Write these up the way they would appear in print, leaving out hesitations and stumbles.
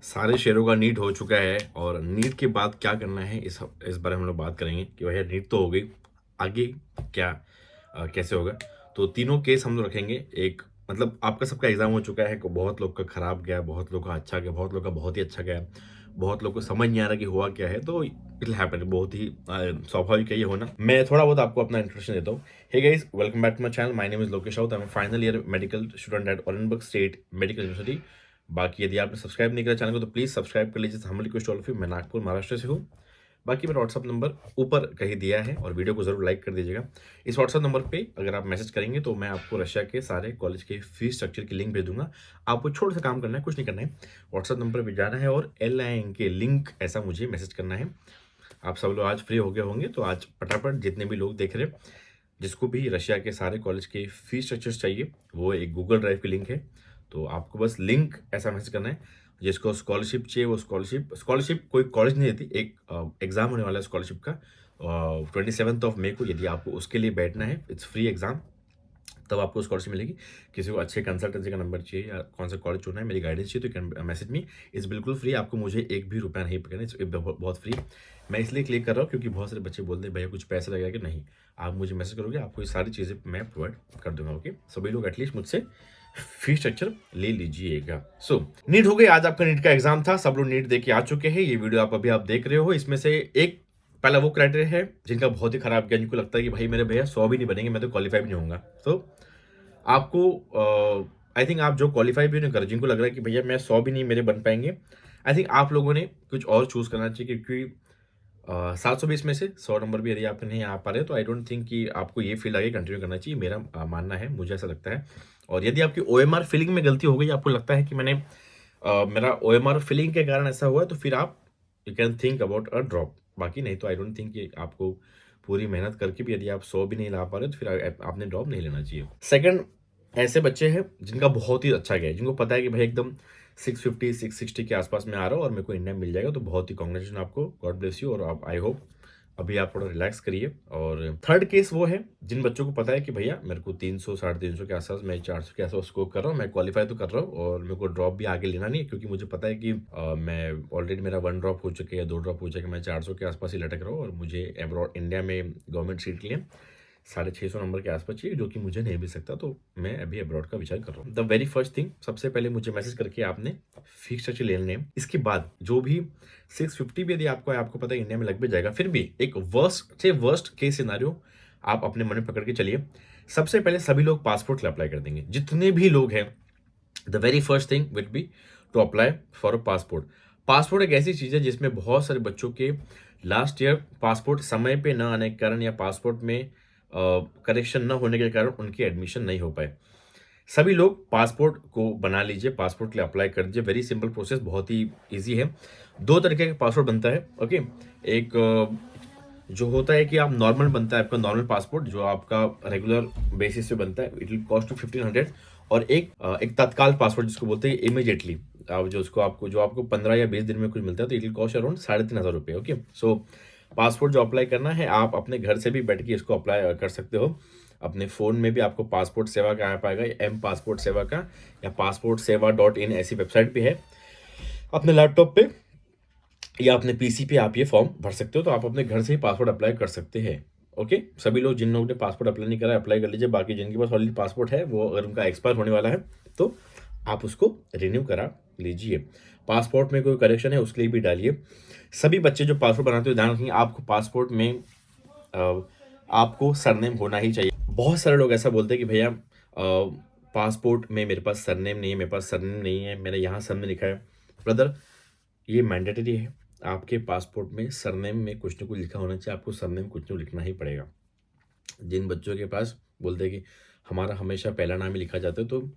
सारे शेयरों का नीट हो चुका है और नीट के बाद क्या करना है इस बारे में हम लोग बात करेंगे कि भैया नीट तो हो गई, आगे क्या कैसे होगा। तो तीनों केस हम लोग रखेंगे। एक मतलब आपका सबका एग्जाम हो चुका है, बहुत लोग का खराब गया, बहुत लोग का अच्छा गया, बहुत लोग का बहुत ही अच्छा गया, बहुत लोग को समझ नहीं आ रहा कि हुआ क्या है। तो इट हैपन, बहुत ही स्वाभाविक है ये होना। मैं थोड़ा बहुत आपको अपना इंट्रोडक्शन देता हूँ। Hey guys, welcome back to my channel. My name is Lokesh Raut. I am final year medical student at Orangeburg State Medical University. बाकी यदि आपने सब्सक्राइब नहीं किया चैनल को तो प्लीज़ सब्सक्राइब कर लीजिए। हम रिक्वेस्ट ऑल ऑफ यू। मैं नागपुर महाराष्ट्र से हूँ। बाकी मेरा व्हाट्सअप नंबर ऊपर कहीं दिया है और वीडियो को ज़रूर लाइक कर दीजिएगा। इस व्हाट्सअप नंबर पे अगर आप मैसेज करेंगे तो मैं आपको रशिया के सारे कॉलेज के फीस स्ट्रक्चर की लिंक भेज दूंगा। आपको छोटा सा काम करना है, कुछ नहीं करना है, व्हाट्सअप नंबर पे जाना है और LIN के लिंक ऐसा मुझे मैसेज करना है। आप सब लोग आज फ्री हो गए होंगे तो आज फटाफट जितने भी लोग देख रहे हैं, जिसको भी रशिया के सारे कॉलेज के फीस स्ट्रक्चर्स चाहिए, वो एक गूगल ड्राइव की लिंक है। तो आपको बस लिंक ऐसा मैसेज करना है। जिसको स्कॉलरशिप चाहिए वो स्कॉलरशिप कोई कॉलेज नहीं देती, एक एग्ज़ाम होने वाला है स्कॉलरशिप का 27 मई को। यदि आपको उसके लिए बैठना है, इट्स फ्री एग्ज़ाम, तब आपको स्कॉलरशिप मिलेगी। किसी को अच्छे कंसल्टेंसी का नंबर चाहिए या कौन सा कॉलेज चुनना है, मेरी गाइडेंस चाहिए, तो you can message me. It's बिल्कुल फ्री, आपको मुझे एक भी रुपया नहीं पकड़ना, इट्स बहुत फ्री। मैं इसलिए क्लिक कर रहा हूँ क्योंकि बहुत सारे बच्चे बोलते हैं भैया कुछ पैसा लगेगा कि नहीं। आप मुझे मैसेज करोगे, आपको ये सारी चीज़ें मैं प्रोवाइड कर दूंगा। ओके, सभी लोग एटलीस्ट मुझसे फीस स्ट्रक्चर ले लीजिएगा। सो नीट हो गई, आज आपका नीट का एग्जाम था, सब लोग नीट दे के आ चुके हैं। ये वीडियो आप देख रहे हो, इसमें से एक पहला वो क्राइटेरिया है जिनका बहुत ही खराब गया, जिनको लगता है कि भाई मेरे भैया 100 भी नहीं बनेंगे, मैं तो क्वालिफाई भी नहीं होऊंगा। तो आपको आई थिंक आप जो क्वालिफाई भी नहीं कर, जिनको लग रहा है कि भैया मैं 100 भी नहीं मेरे बन पाएंगे, आई थिंक आप लोगों ने कुछ और चूज करना चाहिए। क्योंकि 720 में से 100 नंबर भी यदि आप नहीं आ पा रहे तो आई डोंट थिंक कि आपको ये फील्ड आगे कंटिन्यू करना चाहिए। मेरा मानना है, मुझे ऐसा लगता है। और यदि आपकी OMR फिलिंग में गलती हो गई, आपको लगता है कि मेरा OMR फिलिंग के कारण ऐसा हुआ है, तो फिर आप you can think about a drop. बाकी नहीं तो आई डोंट थिंक कि आपको पूरी मेहनत करके भी यदि आप 100 भी नहीं ला पा रहे तो फिर आपने ड्रॉप नहीं लेना चाहिए। सेकंड, ऐसे बच्चे हैं जिनका बहुत ही अच्छा गया है, जिनको पता है कि भाई एकदम 650 660 के आसपास में आ रहा हूँ और मेरे को इंडिया में मिल जाएगा, तो बहुत ही कॉन्ग्रेचुलेशन आपको, गॉड ब्लेस यू। और आप आई होप अभी आप थोड़ा रिलैक्स करिए। और थर्ड केस वो है जिन बच्चों को पता है कि भैया मेरे को 300 350 के आसपास, मैं 400 के आसपास स्कोर कर रहा हूँ, मैं क्वालिफाई तो कर रहा हूँ और मेरे को ड्रॉप भी आगे लेना नहीं है, क्योंकि मुझे पता है कि मैं ऑलरेडी मेरा 1 ड्रॉप हो चुके या 2 ड्रॉप हो चुके, मैं 400 के आसपास ही लटक रहा हूँ और मुझे अब्रॉड इंडिया में गवर्नमेंट सीट के लिए 650 नंबर के आसपास चाहिए, जो कि मुझे नहीं मिल सकता। तो मैं अभी अब्रॉड का विचार कर रहा हूँ। द वेरी फर्स्ट थिंग, सबसे पहले मुझे मैसेज करके आपने फिक्स स्ट्रक्चर ले लेने हैं। इसके बाद जो भी 650 भी यदि आपको है, आपको पता है इंडिया में लग भी जाएगा, फिर भी एक वर्स्ट केस सिनारियो आप अपने मन में पकड़ के चलिए। सबसे पहले सभी लोग पासपोर्ट के लिए अप्लाई कर देंगे, जितने भी लोग हैं। The very first thing will be to apply for a passport. Passport एक ऐसी चीज़ है जिसमें बहुत सारे बच्चों के लास्ट ईयर पासपोर्ट समय पे न आने के कारण या पासपोर्ट में करेक्शन न होने के कारण उनकी एडमिशन नहीं हो पाए। सभी लोग पासपोर्ट को बना लीजिए, पासपोर्ट के लिए अप्लाई कर दीजिए। वेरी सिंपल प्रोसेस, बहुत ही ईजी है। दो तरीके का पासपोर्ट बनता है। ओके, एक जो होता है कि आप नॉर्मल बनता है आपका नॉर्मल पासपोर्ट, जो आपका रेगुलर बेसिस पे बनता है, इट विल कॉस्ट टू 1500। और एक तत्काल पासपोर्ट जिसको बोलते हैं इमीडिएटली, आप जो उसको आपको जो आपको 15 या 20 दिन में कुछ मिलता है, तो इट विल कॉस्ट अराउंड 3500 रुपये। ओके, सो पासपोर्ट जो अप्लाई करना है, आप अपने घर से भी बैठ के इसको अप्लाई कर सकते हो। अपने फ़ोन में भी आपको पासपोर्ट सेवा का ऐप आएगा, पासपोर्ट सेवा का, या passportseva.in ऐसी वेबसाइट पे है। अपने लैपटॉप पे या अपने PC पे आप ये फॉर्म भर सकते हो, तो आप अपने घर से ही पासपोर्ट अप्लाई कर सकते हैं। ओके, सभी लोग जिन लोगों ने पासपोर्ट अप्लाई नहीं करा है अप्लाई कर लीजिए। बाकी जिनके पास ऑलरेडी पासपोर्ट है, वो अगर उनका एक्सपायर होने वाला है तो आप उसको रिन्यू करा लीजिए। पासपोर्ट में कोई करेक्शन है उसके लिए भी डालिए। सभी बच्चे जो पासपोर्ट बनाते हो ध्यान रखिए, आपको पासपोर्ट में अ, आपको सरनेम होना ही चाहिए। बहुत सारे लोग ऐसा बोलते हैं कि भैया पासपोर्ट में मेरे पास सरनेम नहीं है, मेरे पास सरनेम नहीं है, मैंने यहाँ सरनेम लिखा है। ब्रदर, ये मैंडेटरी है। आपके पासपोर्ट में सरनेम में कुछ ना कुछ लिखा होना चाहिए, आपको सरनेम कुछ ना कुछ लिखना ही पड़ेगा। जिन बच्चों के पास बोलते हैं कि हमारा हमेशा पहला नाम ही लिखा जाता है, तो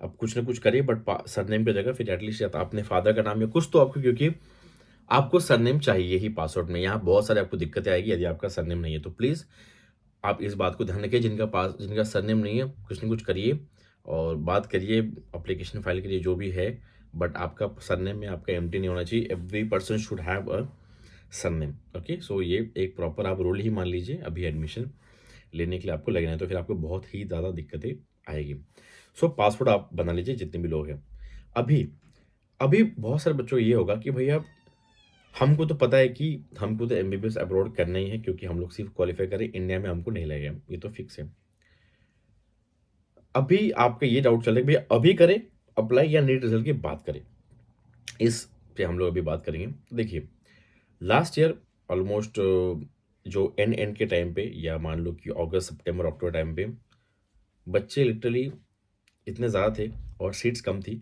आप कुछ ना कुछ करिए, बट सरनेम पे जगह फिर एटलीस्ट या तो अपने फादर का नाम या कुछ तो आपको, क्योंकि आपको सरनेम चाहिए ही पासवर्ड में। यहाँ बहुत सारे आपको दिक्कतें आएगी यदि आपका सरनेम नहीं है, तो प्लीज़ आप इस बात को ध्यान रखिए। जिनका सरनेम नहीं है, कुछ ना कुछ करिए और बात करिए, एप्लीकेशन फाइल करिए, जो भी है, बट आपका सरनेम में आपका एम्प्टी नहीं होना चाहिए। Every person should have a surname. Okay, so ये एक प्रॉपर आप रोल ही मान लीजिए। अभी एडमिशन लेने के लिए आपको लगना है, तो फिर आपको बहुत ही ज़्यादा दिक्कतें आएगी। सो पासवर्ड आप बना लीजिए जितने भी लोग हैं। अभी अभी बहुत सारे बच्चों को ये होगा कि भैया हमको तो पता है कि हमको तो एमबीबीएस अब्रॉड करना ही है, क्योंकि हम लोग सिर्फ क्वालिफाई करें, इंडिया में हमको नहीं लगेगा, ये तो फिक्स है। अभी आपका ये डाउट चल रहा है कि भैया अभी करें अप्लाई या नीट रिजल्ट की बात करें, इस पे हम लोग अभी बात करेंगे। तो देखिए, लास्ट ईयर ऑलमोस्ट जो एन एन के टाइम पे, या मान लो कि अगस्त सितंबर अक्टूबर टाइम पे, बच्चे लिटरली इतने ज़्यादा थे और सीट्स कम थी।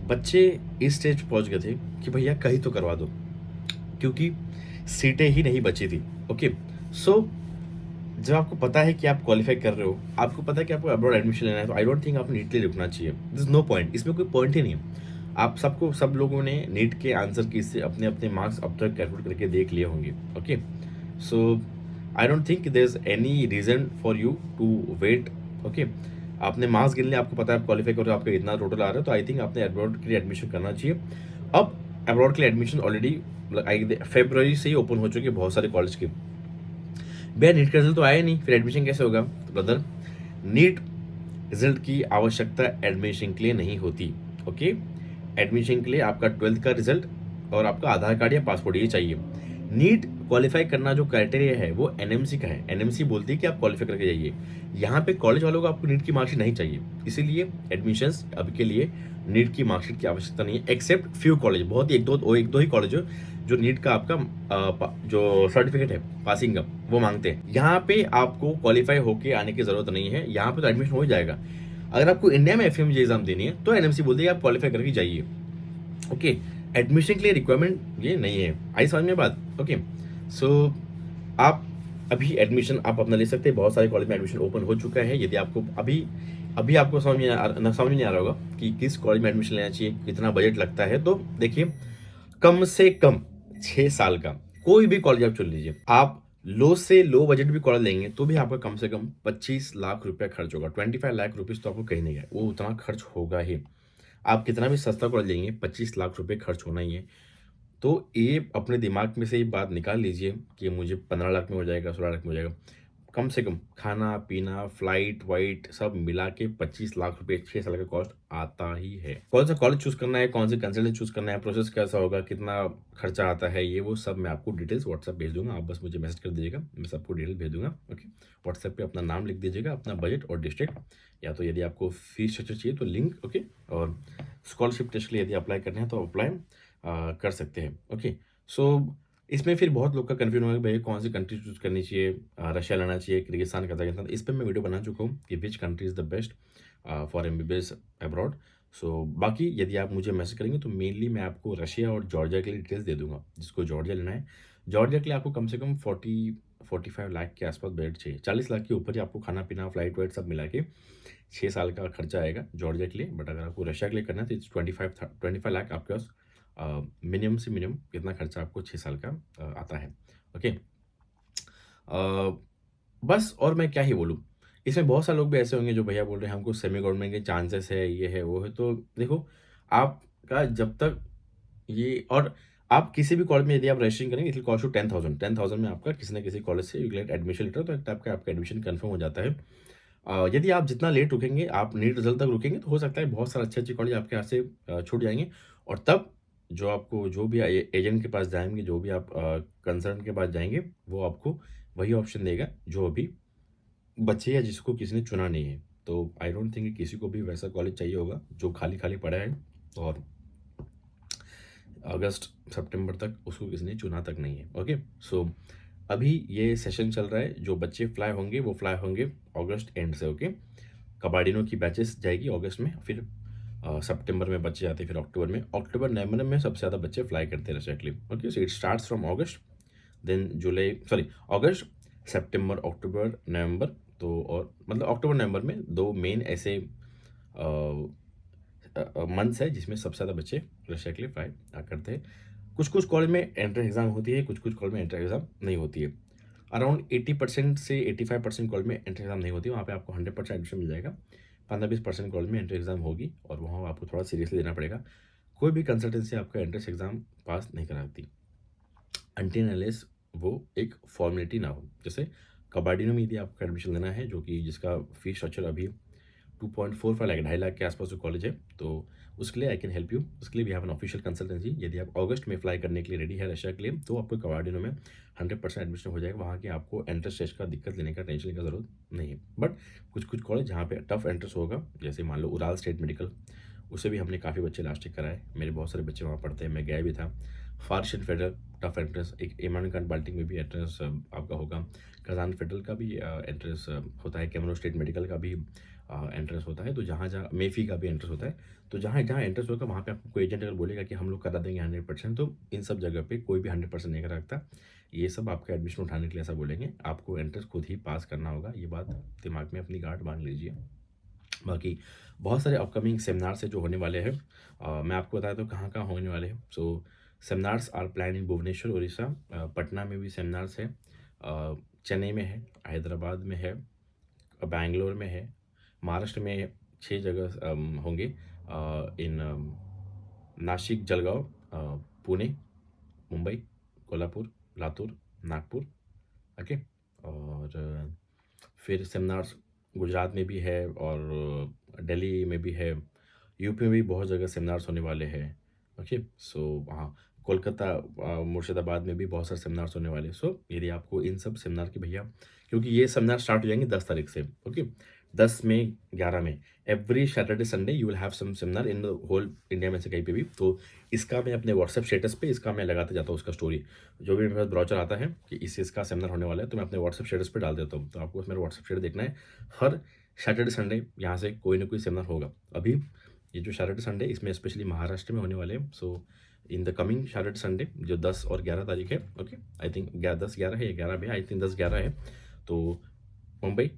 बच्चे इस स्टेज पे पहुंच गए थे कि भैया कहीं तो करवा दो, क्योंकि सीटें ही नहीं बची थी। ओके, सो जब आपको पता है कि आप क्वालिफाई कर रहे हो, आपको पता है कि आपको अब्रॉड एडमिशन लेना है, तो आई डोंट थिंक आपको नीट के लिए रुकना चाहिए। दिस नो पॉइंट, इसमें कोई पॉइंट ही नहीं है। आप सबको, सब लोगों ने नीट के आंसर की से अपने अपने मार्क्स अब तक कैलकुलेट करके देख लिए होंगे। Okay, so I don't think there is any reason for you to wait. Okay, आपने मार्क्स गिन लिया, आपको पता है आप क्वालिफाई कर रहे हो, आपका इतना टोटल आ रहा है, तो आई थिंक आपने अब्रॉड के लिए एडमिशन करना चाहिए। अब अब्रॉड के लिए एडमिशन ऑलरेडी आई फेब्रुवरी से ही ओपन हो चुके हैं बहुत सारे कॉलेज के। भैया नीट का रिजल्ट तो आया नहीं, फिर एडमिशन कैसे होगा? तो ब्रदर, नीट रिजल्ट की आवश्यकता एडमिशन के लिए नहीं होती। ओके, एडमिशन के लिए आपका 12th का रिजल्ट और आपका आधार कार्ड या पासपोर्ट ये चाहिए। नीट क्वालिफाई करना जो क्राइटेरिया है वो एनएमसी का है। एनएमसी बोलती है कि आप क्वालिफाई करके जाइए। यहाँ पे कॉलेज वालों को आपको नीट की मार्कशीट नहीं चाहिए, इसीलिए एडमिशंस अब के लिए नीट की मार्कशीट की आवश्यकता नहीं है, एक्सेप्ट फ्यू कॉलेज, बहुत ही एक दो ही कॉलेज जो नीट का आपका जो सर्टिफिकेट है पासिंग का वो मांगते हैं। यहाँ पे आपको क्वालिफाई होके आने की जरूरत नहीं है, यहाँ पे तो एडमिशन हो ही जाएगा। अगर आपको इंडिया में एफएमजी एग्जाम देनी है तो एनएमसी बोलती है आप क्वालिफाई करके जाइए। ओके, एडमिशन के लिए रिक्वायरमेंट ये नहीं है। आई समझ में बात? ओके, सो आप अभी एडमिशन आप अपना ले सकते हैं। बहुत सारे कॉलेज में एडमिशन ओपन हो चुका है। यदि आपको अभी अभी आपको समझ में नहीं आ रहा होगा कि किस कॉलेज में एडमिशन लेना चाहिए, कितना बजट लगता है, तो देखिए, कम से कम 6 साल का कोई भी कॉलेज आप चुन लीजिए। आप लो से लो बजट भी कॉलेज लेंगे तो भी आपका कम से कम 25 लाख रुपया खर्च होगा। 25 लाख रुपीज तो आपको कहीं नहीं गए, वो उतना खर्च होगा ही। आप कितना भी सस्ता कॉलेज लेंगे, 25 लाख रुपए खर्च होना ही है। तो ये अपने दिमाग में से ये बात निकाल लीजिए कि मुझे 15 लाख में हो जाएगा, 16 लाख में हो जाएगा। कम से कम खाना पीना फ्लाइट वाइट सब मिला के 25 लाख रुपए 6 साल का कॉस्ट आता ही है। कौन सा कॉलेज चूज करना है, कौन से कंसल्टेंट चूज करना है, प्रोसेस कैसा होगा, कितना खर्चा आता है, ये वो सब मैं आपको डिटेल्स व्हाट्सएप भेज दूंगा। आप बस मुझे मैसेज कर दीजिएगा, मैं सबको डिटेल भेज दूंगा। ओके, व्हाट्सएप पे अपना नाम लिख दीजिएगा, अपना बजट और डिस्ट्रिक्ट, या तो यदि आपको फीस स्ट्रक्चर चाहिए तो लिंक। ओके, और स्कॉलरशिप टेस्ट के लिए यदि अप्लाई करना है तो अप्लाई कर सकते हैं। ओके, सो इसमें फिर बहुत लोग का कन्फ्यूजन होगा कि भैया कौन सी कंट्री चूज करनी चाहिए, रशिया लेना चाहिए, किर्गिस्तान, कजाकिस्तान। इस पर मैं वीडियो बना चुका हूँ कि which country is the best for MBBS abroad. So बाकी यदि आप मुझे मैसेज करेंगे तो मेनली मैं आपको रशिया और जॉर्जिया के लिए डिटेल्स दे दूंगा। जिसको जॉर्जिया लेना है, जॉर्जिया के लिए आपको कम से कम 45 लाख के आसपास बजट चाहिए। 40 लाख के ऊपर ही आपको खाना पीना फ्लाइट वाइट सब मिला के 6 साल का खर्चा आएगा जॉर्जिया के लिए। बट अगर आपको रशिया के लिए करना है तो इट्स 25 लाख आपके पास मिनिमम से मिनिमम कितना खर्चा आपको 6 साल का आता है। ओके, बस और मैं क्या ही बोलूँ। इसमें बहुत सारे लोग भी ऐसे होंगे जो भैया बोल रहे हैं हमको सेमी गवर्नमेंट के चांसेस है, ये है वो है। तो देखो, आपका जब तक ये, और आप किसी भी कॉलेज में यदि आप रजिस्ट्रेशन करेंगे इट विल कॉस्ट यू 10,000 में आपका किसी ना किसी कॉलेज से यू गेट एडमिशन लेटर, तो एक टाइप का आपका एडमिशन कंफर्म हो जाता है। यदि आप जितना लेट रुकेंगे, आप नीट रिजल्ट तक रुकेंगे, तो हो सकता है बहुत सारे अच्छे अच्छे कॉलेज आपके हाथ से छूट जाएंगे। और तब जो आपको जो भी एजेंट के पास जाएंगे, जो भी आप कंसर्न के पास जाएंगे, वो आपको वही ऑप्शन देगा जो अभी बच्चे या जिसको किसी ने चुना नहीं है। तो आई डोंट थिंक किसी को भी वैसा कॉलेज चाहिए होगा जो खाली खाली पड़ा है और अगस्त सितंबर तक उसको किसी ने चुना तक नहीं है। ओके, सो अभी ये सेशन चल रहा है। जो बच्चे फ्लाई होंगे वो फ्लाई होंगे अगस्त एंड से। ओके, कबाडिनों की बैचेस जाएगी अगस्त में, फिर सितंबर में बच्चे जाते हैं, फिर अक्टूबर नवंबर में सबसे ज़्यादा बच्चे फ्लाई करते हैं रशिया के लिए। Okay, so it starts from August, then July, sorry, August सितंबर अक्टूबर नवंबर। तो और मतलब अक्टूबर नवंबर में दो मेन ऐसे मंथ्स है जिसमें सबसे ज़्यादा बच्चे रशिया के लिए फ्लाई करते हैं। कुछ कुछ कॉलेज में एंट्रेंस एग्जाम होती है, कुछ कुछ कॉलेज में एंट्रेंस एग्जाम नहीं होती है। अराउंड 80% से 85% कॉलेज में एंट्रेंस एग्जाम नहीं होती, वहाँ पे आपको 100% एडमिशन मिल जाएगा। 15-20% कॉलेज में एंट्रेंस एग्जाम होगी और वहाँ आपको थोड़ा सीरियसली लेना पड़ेगा। कोई भी कंसल्टेंसी आपका एंट्रेंस एग्जाम पास नहीं कराती अनटिल अनलेस वो एक फॉर्मेलिटी ना हो। जैसे कबाडिनो में यदि आपको एडमिशन लेना है, जो कि जिसका फीस स्ट्रक्चर अभी 2.45 लाख 2.5 लाख के आसपास जो कॉलेज है, तो उसके लिए आई कैन हेल्प यू। उसके लिए we have an official consultancy. यदि आप अगस्त में फ्लाई करने के लिए रेडी है रशिया के लिए, तो आपको कवार्डिनो में 100% एडमिशन हो जाएगा। वहाँ की आपको एंट्रेंस टेस्ट का दिक्कत लेने का, टेंशन लेने का ज़रूरत नहीं है। बट कुछ कुछ कॉलेज जहाँ पे टफ एंट्रेंस होगा, जैसे मान लो उराल स्टेट मेडिकल, उससे भी हमने काफ़ी बच्चे लास्ट ईयर कराए। मेरे बहुत सारे बच्चे वहाँ पढ़ते हैं, मैं गया भी था। फारशन फेडरल टफ एंट्रेंस, एक इमानुकान बाल्टिंग में भी एंट्रेंस आपका होगा। कजान फेडरल का भी एंट्रेंस होता है। कैमरो स्टेट मेडिकल का भी एंट्रेंस होता है। तो जहाँ जहाँ मेफी का भी एंट्रेंस होता है। तो जहाँ जहाँ एंट्रेंस होगा वहाँ पे आपको कोई एजेंट अगर बोलेगा कि हम लोग करा देंगे 100%, तो इन सब जगह पे कोई भी 100% नहीं करा रखता। ये सब आपका एडमिशन उठाने के लिए ऐसा बोलेंगे, आपको एंट्रेंस खुद ही पास करना होगा। ये बात दिमाग में अपनी गांठ बांध लीजिए। बाकी बहुत सारे अपकमिंग सेमिनार्स है जो होने वाले हैं। मैं आपको बताया तो कहाँ कहाँ होने वाले हैं। So seminars are plan in Bhubaneswar Orissa, Patna में भी सेमिनार्स है, चेन्नई में है, हैदराबाद में है, बैंगलोर में है, महाराष्ट्र में 6 जगह होंगे, इन नासिक, जलगांव, पुणे, मुंबई, कोल्हापुर, लातूर, नागपुर। ओके। और फिर सेमिनार्स गुजरात में भी है और दिल्ली में भी है। यूपी में भी बहुत जगह सेमिनार्स होने वाले हैं। ओके। सो हाँ, कोलकाता, मुर्शिदाबाद में भी बहुत सारे सेमिनार्स होने वाले हैं। सो यदि आपको इन सब सेमिनार की भैया, क्योंकि ये सेमिनार स्टार्ट हो जाएंगे 10 तारीख से। ओके, 10 में, 11 में, every Saturday Sunday you will have some seminar in the whole India में से कहीं पे भी। तो इसका मैं अपने व्हाट्सएप स्टेटस पे इसका मैं लगाते जाता हूँ, उसका स्टोरी जो भी मेरे पास ब्राउचर आता है कि इस इसका सेमिनार होने वाला है, तो मैं अपने व्हाट्सएप स्टेटस पे डाल देता हूँ। तो आपको मेरा व्हाट्सएप स्टेटस देखना है। हर सैटरडे संडे यहाँ से कोई ना कोई सेमिनार होगा। अभी ये जो सैटरडे संडे, इसमें स्पेशली महाराष्ट्र में होने वाले हैं। So in the coming Saturday Sunday जो 10 और 11 तारीख है, ओके, आई थिंक 10-11 है या 11 भी है, आई थिंक 10-11 है। तो मुंबई,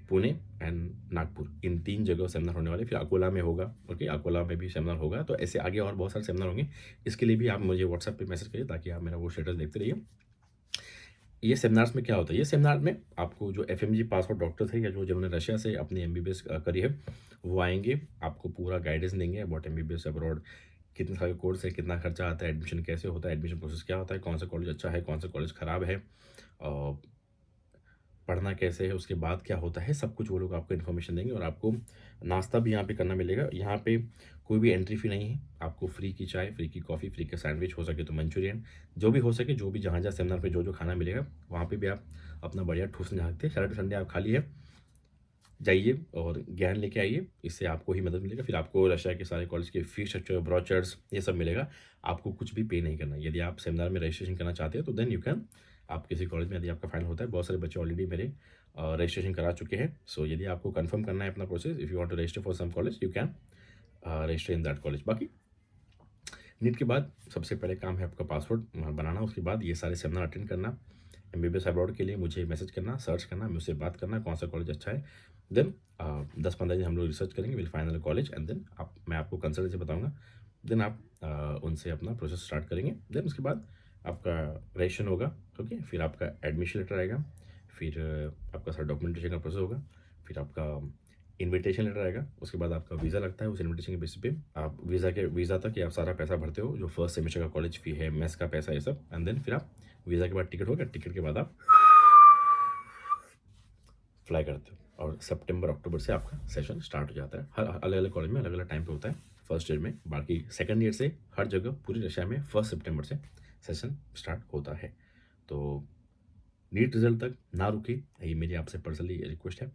पुणे एंड नागपुर, इन 3 जगह सेमिनार होने वाले। फिर अकोला में होगा। ओके, अकोला में भी सेमिनार होगा। तो ऐसे आगे और बहुत सारे सेमिनार होंगे। इसके लिए भी आप मुझे व्हाट्सएप पे मैसेज करिए ताकि आप मेरा वो स्टेटस देखते रहिए। ये सेमिनार्स में क्या होता है, ये सेमिनार में आपको जो एफएमजी पास आउट डॉक्टर थे या जो जिन्होंने रशिया से अपनी एमबीबीएस करी है, वो आएंगे, आपको पूरा गाइडेंस देंगे अबाउट एमबीबीएस अब्रॉड, कितने साल का कोर्स है, कितना खर्चा आता है, एडमिशन कैसे होता है, एडमिशन प्रोसेस क्या होता है, कौन सा कॉलेज अच्छा है, कौन सा कॉलेज ख़राब है, पढ़ना कैसे है, उसके बाद क्या होता है, सब कुछ वो लोग आपको इन्फॉर्मेशन देंगे। और आपको नाश्ता भी यहाँ पे करना मिलेगा। यहाँ पे कोई भी एंट्री फ़ी नहीं है। आपको फ्री की चाय, फ्री की कॉफ़ी, फ्री का सैंडविच, हो सके तो मंचूरियन, जो भी हो सके, जो भी जहाँ जहाँ सेमिनार पे जो जो खाना मिलेगा वहाँ पे भी आप अपना बढ़िया ठूस जा सकते हैं। सैटरडे संडे आप खाली है, जाइए और ज्ञान लेके आइए, इससे आपको ही मदद मिलेगा। फिर आपको रशिया के सारे कॉलेज के फीस स्ट्रक्चर, ब्रोचर्स, ये सब मिलेगा। आपको कुछ भी पे नहीं करना। यदि आप सेमिनार में रजिस्ट्रेशन करना चाहते हैं तो देन यू कैन, आप किसी कॉलेज में यदि आपका फाइनल होता है, बहुत सारे बच्चे ऑलरेडी मेरे रजिस्ट्रेशन करा चुके हैं। सो यदि आपको कंफर्म करना है अपना process, if you want to register for some college, you can register in that college. बाकी नीट के बाद सबसे पहले काम है आपका पासपोर्ट बनाना। उसके बाद ये सारे सेमिनार अटेंड करना। एमबीबीएस अब्रॉड के लिए मुझे मैसेज करना, सर्च करना, मुझसे बात करना कौन सा कॉलेज अच्छा है। देन 10-15 दिन हम लोग रिसर्च करेंगे, will final college and then मैं आपको कंसल्टेंसी से बताऊंगा। देन आप उनसे अपना प्रोसेस स्टार्ट करेंगे। देन उसके बाद आपका रजिस्ट्रेशन होगा। ओके, फिर आपका एडमिशन लेटर आएगा, फिर आपका सारा डॉक्यूमेंटेशन का प्रोसेस होगा, फिर आपका इनविटेशन लेटर आएगा। उसके बाद आपका वीज़ा लगता है। उस इनविटेशन के बेसिस पे आप वीज़ा तक आप सारा पैसा भरते हो, जो फर्स्ट सेमेस्टर का कॉलेज फ़ी है, मेस का पैसा, ये सब। एंड देन फिर आप वीज़ा के बाद टिकट होगा, टिकट के बाद आप फ्लाई करते हो और सितंबर अक्टूबर से आपका सेशन स्टार्ट हो जाता है। हर अलग अलग कॉलेज में अलग अलग टाइम पे होता है फर्स्ट ईयर में। बाकी सेकंड ईयर से हर जगह पूरी रशिया में 1 सितंबर से सेशन स्टार्ट होता है। तो नीट रिजल्ट तक ना रुके, ये मेरी आपसे पर्सनली रिक्वेस्ट है।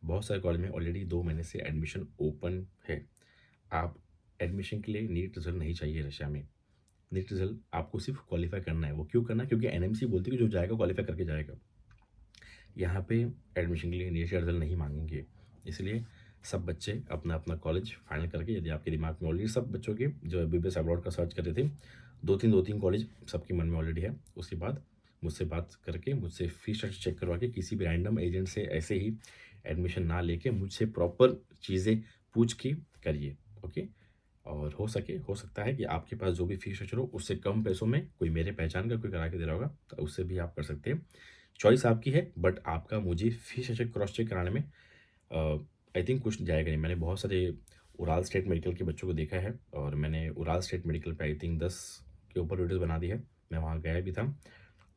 बहुत सारे कॉलेज में ऑलरेडी 2 महीने से एडमिशन ओपन है। आप एडमिशन के लिए नीट रिजल्ट नहीं चाहिए रशिया में। नीट रिजल्ट आपको सिर्फ क्वालिफाई करना है। वो क्यों करना है? क्योंकि एनएमसी बोलती है कि जो जाएगा क्वालिफाई करके जाएगा। यहाँ पे एडमिशन के लिए नीट का रिजल्ट नहीं मांगेंगे। इसलिए सब बच्चे अपना अपना कॉलेज फाइनल करके, यदि आपके दिमाग में ऑलरेडी, सब बच्चों के जो एमबीबीएस अब्रॉड का सर्च कर रहे थे, 2-3 कॉलेज सबके मन में ऑलरेडी है। उसके बाद मुझसे बात करके, मुझसे फीस स्ट्रक्चर चेक करवा के, किसी भी रैंडम एजेंट से ऐसे ही एडमिशन ना लेके, मुझसे प्रॉपर चीज़ें पूछ के करिए। ओके, और हो सकता है कि आपके पास जो भी फीस स्ट्रक्चर हो उससे कम पैसों में कोई मेरे पहचान का कोई करा के दे रहा होगा, तो उससे भी आप कर सकते हैं। चॉइस आपकी है, बट आपका मुझे फीस स्ट्रक्चर क्रॉस चेक कराने में आई थिंक कुछ जाएगा नहीं। मैंने बहुत सारे उराल स्टेट मेडिकल के बच्चों को देखा है और मैंने उराल स्टेट मेडिकल पे आई थिंक 10 के ऊपर वीडियोज़ बना दी है। मैं वहाँ गया भी था।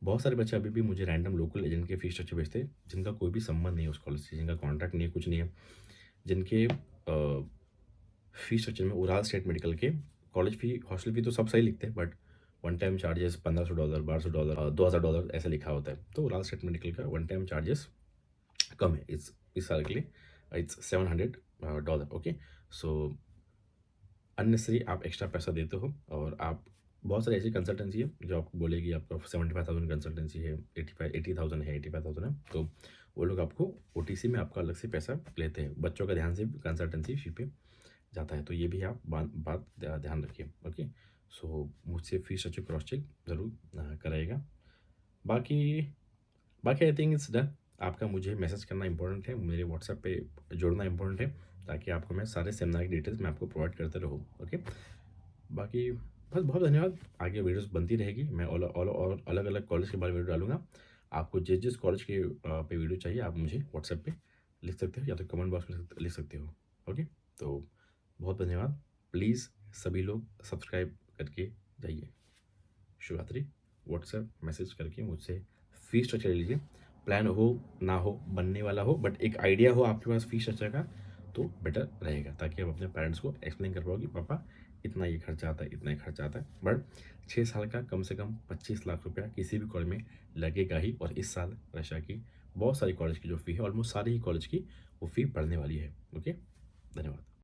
बहुत सारे बच्चे अभी भी मुझे रैंडम लोकल एजेंट के फीस स्ट्रक्चर भेजते हैं जिनका कोई भी संबंध नहीं है उस कॉलेज से, जिनका कॉन्ट्रैक्ट नहीं है, कुछ नहीं है। जिनके फ़ी स्ट्रक्चर में उराल स्टेट मेडिकल के कॉलेज फ़ी, हॉस्टल फ़ी तो सब सही लिखते हैं, बट वन टाइम चार्जेस $1500, $1200, $2000 ऐसा लिखा होता है। तो उराल स्टेट मेडिकल का वन टाइम चार्जेस कम है इस साल के लिए, इट्स $700। ओके, सो अननेसेसरी आप एक्स्ट्रा पैसा देते हो, और आप बहुत सारी ऐसी कंसल्टेंसी है जो आपको बोलेगी आपका 75,000 कंसल्टेंसी है, 80,000 है, 85,000 है, तो वो लोग आपको ओटीसी में आपका अलग से पैसा लेते हैं। बच्चों का ध्यान से कंसल्टेंसी फी पे जाता है, तो ये भी आप बात ध्यान रखिए। ओके, सो मुझसे फीस स्ट्रक्चर क्रॉस चेक ज़रूर कराइएगा। बाकी बाकी आई थिंक इट्स डन। आपका मुझे मैसेज करना इंपॉर्टेंट है, मेरे व्हाट्सएप पे जुड़ना इंपॉर्टेंट है, ताकि आपको मैं सारे सेमिनार की डिटेल्स मैं आपको प्रोवाइड करते रहूँ। ओके, बाकी बस बहुत धन्यवाद। आगे वीडियोस बनती रहेगी, मैं और अलग अलग कॉलेज के बारे में वीडियो डालूंगा। आपको जिस कॉलेज के पे वीडियो चाहिए आप मुझे व्हाट्सएप पे लिख सकते हो, या तो कमेंट बॉक्स में लिख सकते हो। ओके, तो बहुत धन्यवाद। प्लीज़ सभी लोग सब्सक्राइब करके जाइए। शिवरात्रि। व्हाट्सएप मैसेज करके मुझसे फ़ीस स्ट्रक्चर ले लीजिए। प्लान हो ना हो, बनने वाला हो, बट एक आइडिया हो आपके पास फ़ीस स्ट्रक्चर का, तो बेटर रहेगा, ताकि आप अपने पेरेंट्स को एक्सप्लेन कर पाओ कि पापा इतना ये खर्चा आता है, इतना ही खर्चा आता है। बट 6 साल का कम से कम 25 लाख रुपया किसी भी कॉलेज में लगेगा ही, और इस साल रशिया की बहुत सारी कॉलेज की जो फ़ी है, ऑलमोस्ट सारी ही कॉलेज की वो फ़ी पड़ने वाली है। ओके, धन्यवाद।